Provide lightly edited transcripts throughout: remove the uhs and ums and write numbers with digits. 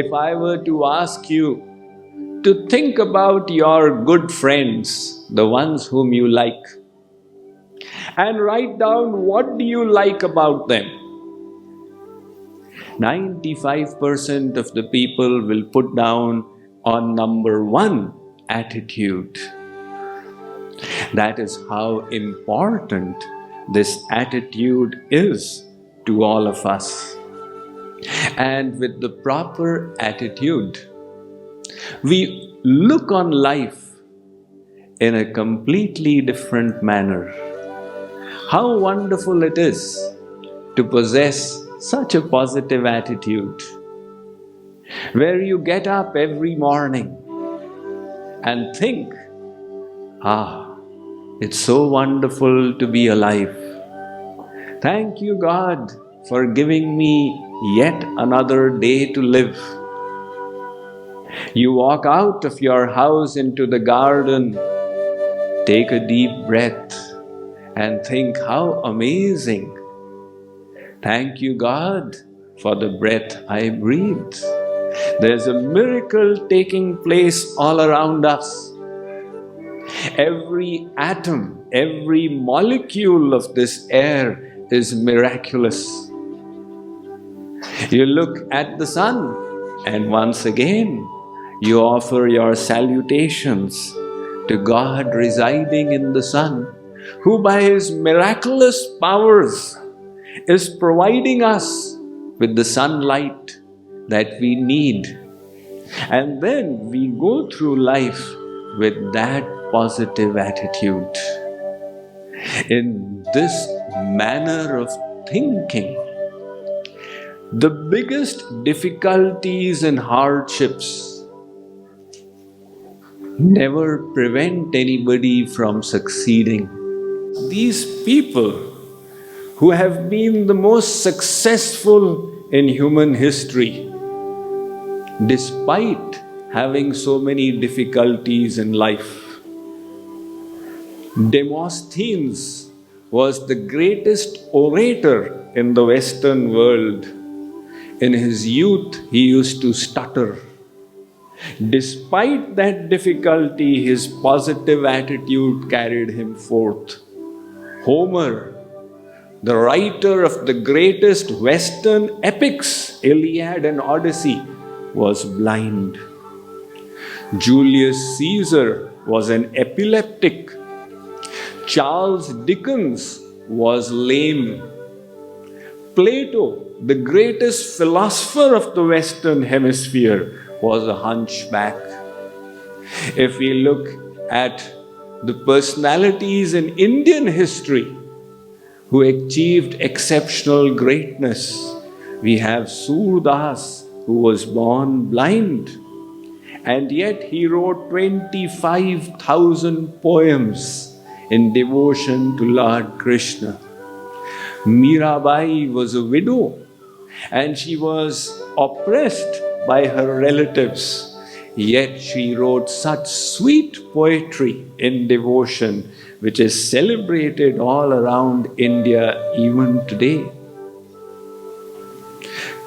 If I were to ask you to think about your good friends, the ones whom you like, and write down what do you like about them, 95% of the people will put down on number one, attitude. That is how important this attitude is to all of us. And with the proper attitude, we look on life in a completely different manner. How wonderful it is to possess such a positive attitude, where you get up every morning and think, it's so wonderful to be alive. Thank you, God, for giving me yet another day to live. You walk out of your house into the garden, take a deep breath and think, how amazing. Thank you, God, for the breath I breathe. There's a miracle taking place all around us. Every atom, every molecule of this air is miraculous. You look at the sun, and once again, you offer your salutations to God residing in the sun, who by His miraculous powers is providing us with the sunlight that we need. And then we go through life with that positive attitude. In this manner of thinking, the biggest difficulties and hardships never prevent anybody from succeeding. These people who have been the most successful in human history, despite having so many difficulties in life. Demosthenes was the greatest orator in the Western world. In his youth, he used to stutter. Despite that difficulty, his positive attitude carried him forth. Homer, the writer of the greatest Western epics, Iliad and Odyssey, was blind. Julius Caesar was an epileptic. Charles Dickens was lame. Plato, the greatest philosopher of the Western Hemisphere, was a hunchback. If we look at the personalities in Indian history who achieved exceptional greatness, we have Surdas, who was born blind, and yet he wrote 25,000 poems in devotion to Lord Krishna. Mirabai was a widow, and she was oppressed by her relatives, yet she wrote such sweet poetry in devotion, which is celebrated all around India even today.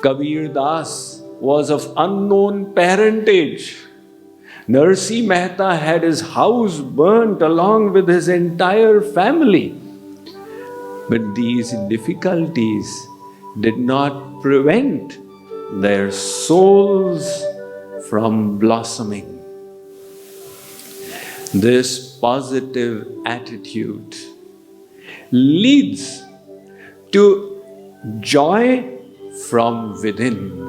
Kabir Das was of unknown parentage. Narsi Mehta had his house burnt along with his entire family. But these difficulties did not prevent their souls from blossoming. This positive attitude leads to joy from within.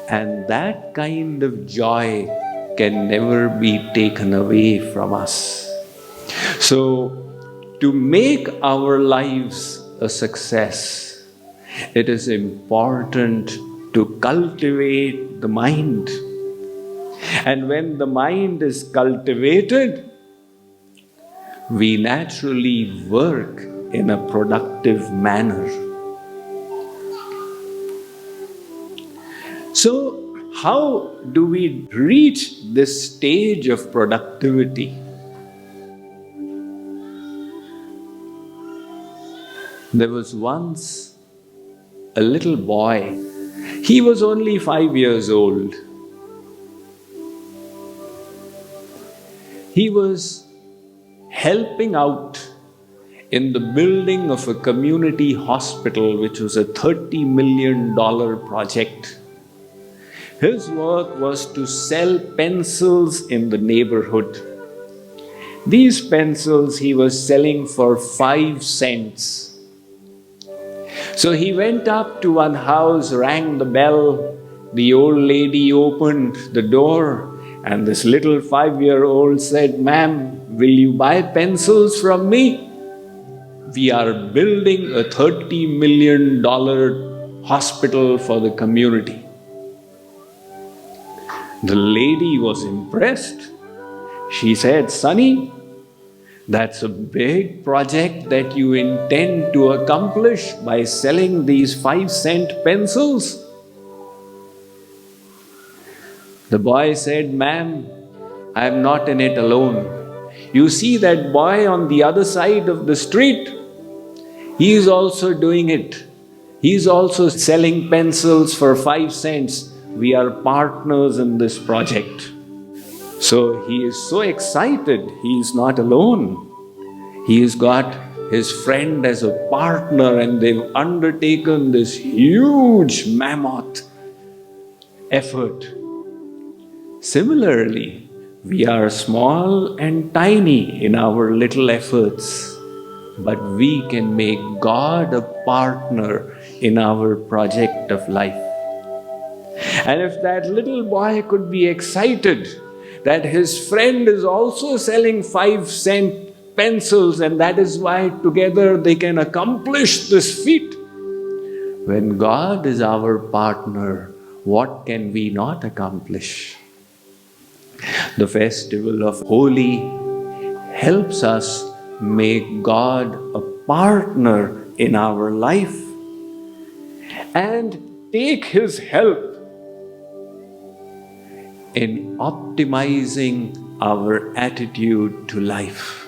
And that kind of joy can never be taken away from us. So, to make our lives a success, it is important to cultivate the mind. And when the mind is cultivated, we naturally work in a productive manner. So, how do we reach this stage of productivity? There was once a little boy He was only 5 years old. He was helping out in the building of a community hospital, which was a $30 million project. His work was to sell pencils in the neighborhood. These pencils he was selling for 5 cents. So he went up to one house, rang the bell. The old lady opened the door, and this little 5-year-old said, "Ma'am, will you buy pencils from me? We are building a $30 million hospital for the community." The lady was impressed. She said, "Sonny, that's a big project that you intend to accomplish by selling these 5-cent pencils." The boy said, "Ma'am, I am not in it alone. You see that boy on the other side of the street? He is also doing it. He is also selling pencils for 5 cents. We are partners in this project." So he is so excited. He is not alone. He has got his friend as a partner, and they've undertaken this huge mammoth effort. Similarly, we are small and tiny in our little efforts, but we can make God a partner in our project of life. And if that little boy could be excited that his friend is also selling 5-cent pencils, and that is why together they can accomplish this feat. When God is our partner, what can we not accomplish? The festival of Holi helps us make God a partner in our life and take His help in optimizing our attitude to life.